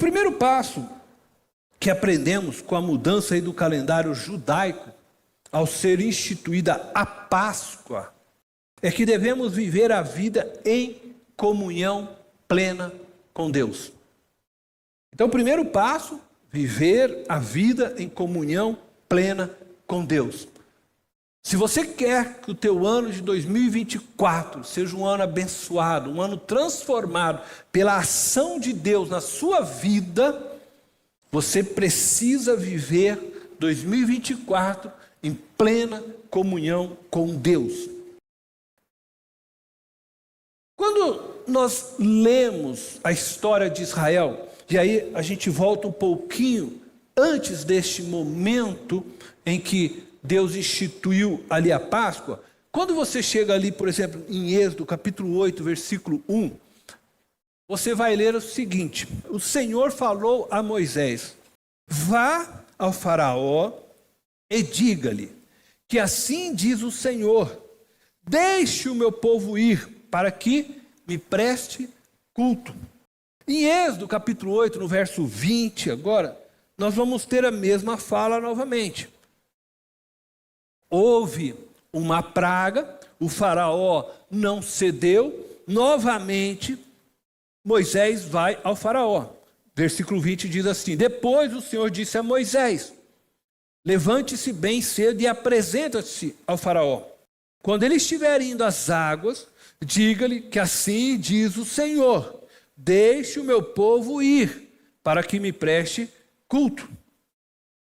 primeiro passo que aprendemos com a mudança aí do calendário judaico, ao ser instituída a Páscoa, é que devemos viver a vida em comunhão plena com Deus. Então, o primeiro passo, viver a vida em comunhão plena com Deus. Se você quer que o teu ano de 2024 seja um ano abençoado, um ano transformado pela ação de Deus na sua vida, você precisa viver 2024 em plena comunhão com Deus. Quando nós lemos a história de Israel, e aí a gente volta um pouquinho antes deste momento em que Deus instituiu ali a Páscoa, quando você chega ali, por exemplo, em Êxodo, capítulo 8, versículo 1, você vai ler o seguinte: o Senhor falou a Moisés: vá ao faraó e diga-lhe que assim diz o Senhor, deixe o meu povo ir para que me preste culto. Em Êxodo capítulo 8, no verso 20, agora, nós vamos ter a mesma fala novamente. Houve uma praga, o faraó não cedeu, novamente Moisés vai ao faraó. Versículo 20 diz assim: depois o Senhor disse a Moisés: levante-se bem cedo e apresenta-se ao faraó. Quando ele estiver indo às águas, diga-lhe que assim diz o Senhor: deixe o meu povo ir, para que me preste culto.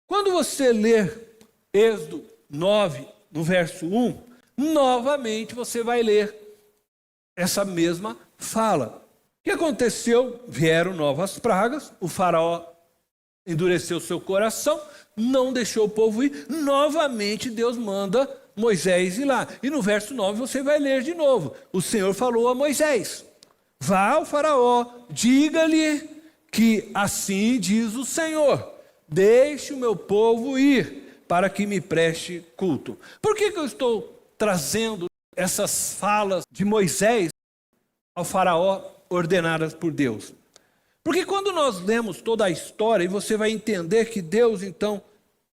Quando você ler Êxodo 9, no verso 1, novamente você vai ler essa mesma fala. O que aconteceu? Vieram novas pragas, o faraó endureceu seu coração, não deixou o povo ir, novamente Deus manda Moisés ir lá. E no verso 9 você vai ler de novo. O Senhor falou a Moisés: vá ao faraó, diga-lhe que assim diz o Senhor: deixe o meu povo ir, para que me preste culto. Por que eu estou trazendo essas falas de Moisés ao faraó ordenadas por Deus? Porque quando nós lemos toda a história, e você vai entender que Deus então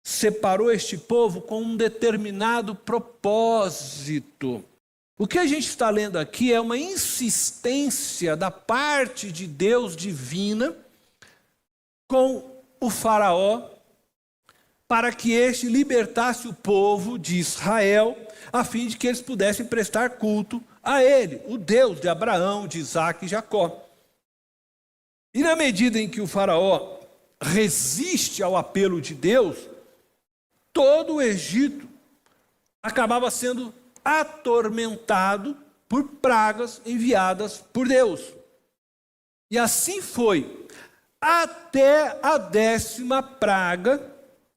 separou este povo com um determinado propósito. O que a gente está lendo aqui é uma insistência da parte de Deus divina com o faraó, para que este libertasse o povo de Israel, a fim de que eles pudessem prestar culto a ele, o Deus de Abraão, de Isaac e Jacó. E na medida em que o faraó resiste ao apelo de Deus, todo o Egito acabava sendo atormentado por pragas enviadas por Deus. E assim foi, até a 10ª praga,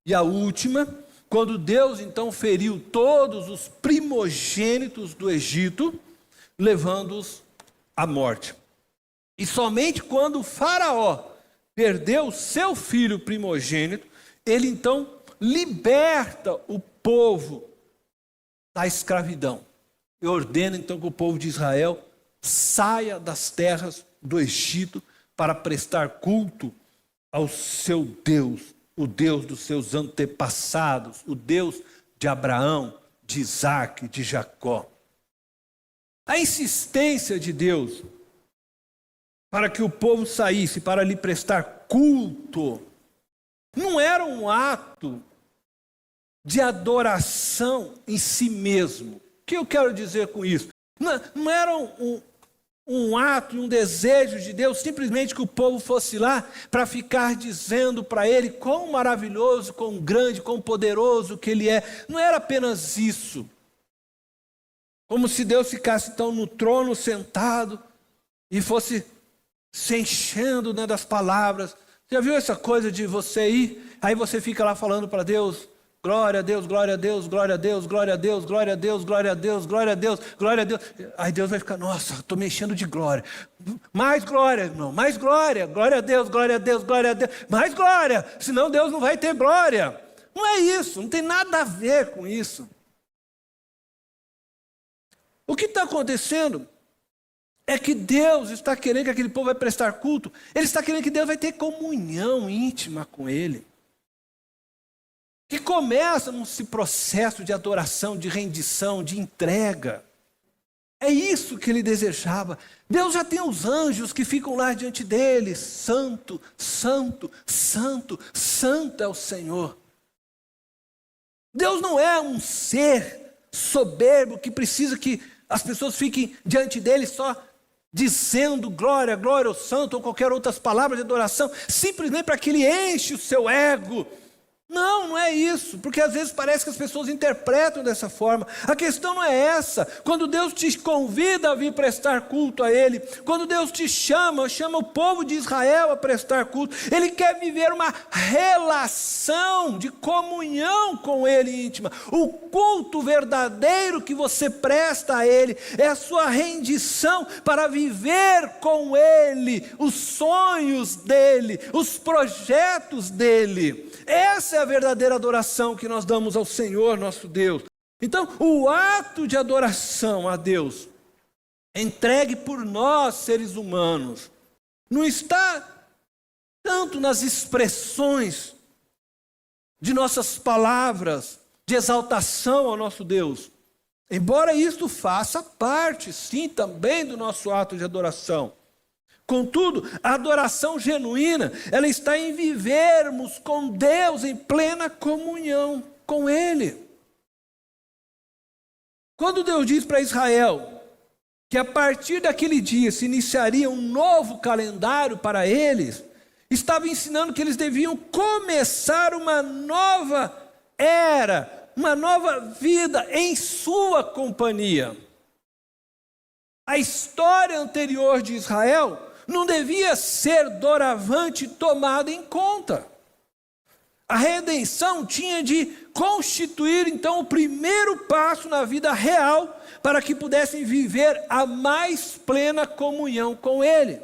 e a última, quando Deus então feriu todos os primogênitos do Egito, levando-os à morte. E somente quando o faraó perdeu seu filho primogênito, ele então liberta o povo da escravidão. E ordena então que o povo de Israel saia das terras do Egito para prestar culto ao seu Deus, o Deus dos seus antepassados, o Deus de Abraão, de Isaac, de Jacó. A insistência de Deus para que o povo saísse, para lhe prestar culto, não era um ato de adoração em si mesmo. O que eu quero dizer com isso? Não era um ato e um desejo de Deus simplesmente que o povo fosse lá para ficar dizendo para ele quão maravilhoso, quão grande, quão poderoso que ele é. Não era apenas isso. Como se Deus ficasse então no trono sentado e fosse se enchendo, né, das palavras. Já viu essa coisa de você ir, aí você fica lá falando para Deus: glória a Deus, glória a Deus, glória a Deus, glória a Deus, glória a Deus, glória a Deus, glória a Deus, glória a Deus. Aí Deus vai ficar: nossa, estou me enchendo de glória. Mais glória, irmão, mais glória. Glória a Deus, glória a Deus, glória a Deus. Mais glória, senão Deus não vai ter glória. Não é isso, não tem nada a ver com isso. O que está acontecendo é que Deus está querendo que aquele povo vai prestar culto. Ele está querendo que Deus vai ter comunhão íntima com ele. Que começa nesse processo de adoração, de rendição, de entrega. É isso que ele desejava. Deus já tem os anjos que ficam lá diante dele. Santo, santo, santo, santo é o Senhor. Deus não é um ser soberbo que precisa que as pessoas fiquem diante dele só dizendo glória, glória ao santo ou qualquer outras palavras de adoração, simplesmente para que ele enche o seu ego. Não, não é isso, porque às vezes parece que as pessoas interpretam dessa forma. A questão não é essa. Quando Deus te convida a vir prestar culto a Ele, quando Deus te chama o povo de Israel a prestar culto, Ele quer viver uma relação de comunhão com Ele íntima. O culto verdadeiro que você presta a Ele é a sua rendição para viver com Ele os sonhos dEle, os projetos dEle. Essa é a verdadeira adoração que nós damos ao Senhor nosso Deus. Então, o ato de adoração a Deus, entregue por nós, seres humanos, não está tanto nas expressões de nossas palavras de exaltação ao nosso Deus. Embora isto faça parte, sim, também do nosso ato de adoração. Contudo, a adoração genuína, ela está em vivermos com Deus em plena comunhão com Ele. Quando Deus diz para Israel que a partir daquele dia se iniciaria um novo calendário para eles, estava ensinando que eles deviam começar uma nova era, uma nova vida em sua companhia. A história anterior de Israel não devia ser doravante tomada em conta. A redenção tinha de constituir, então, o primeiro passo na vida real para que pudessem viver a mais plena comunhão com Ele.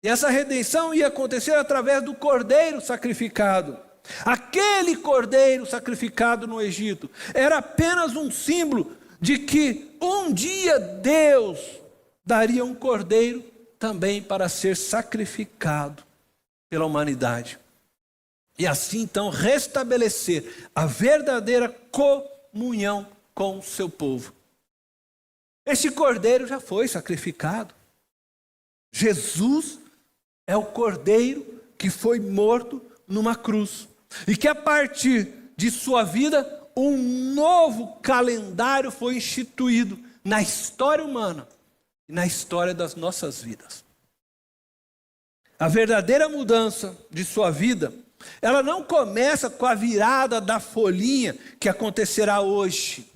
E essa redenção ia acontecer através do cordeiro sacrificado. Aquele cordeiro sacrificado no Egito era apenas um símbolo de que um dia Deus daria um cordeiro também para ser sacrificado pela humanidade. E assim, então, restabelecer a verdadeira comunhão com o seu povo. Este cordeiro já foi sacrificado. Jesus é o cordeiro que foi morto numa cruz. E que a partir de sua vida, um novo calendário foi instituído na história humana. Na história das nossas vidas. A verdadeira mudança de sua vida, ela não começa com a virada da folhinha que acontecerá hoje,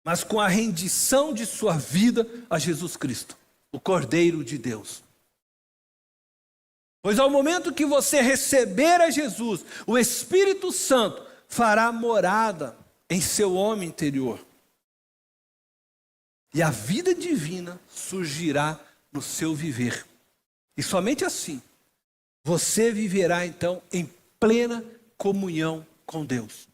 mas com a rendição de sua vida a Jesus Cristo, o Cordeiro de Deus. Pois ao momento que você receber a Jesus, o Espírito Santo fará morada em seu homem interior. E a vida divina surgirá no seu viver. E somente assim, você viverá então em plena comunhão com Deus.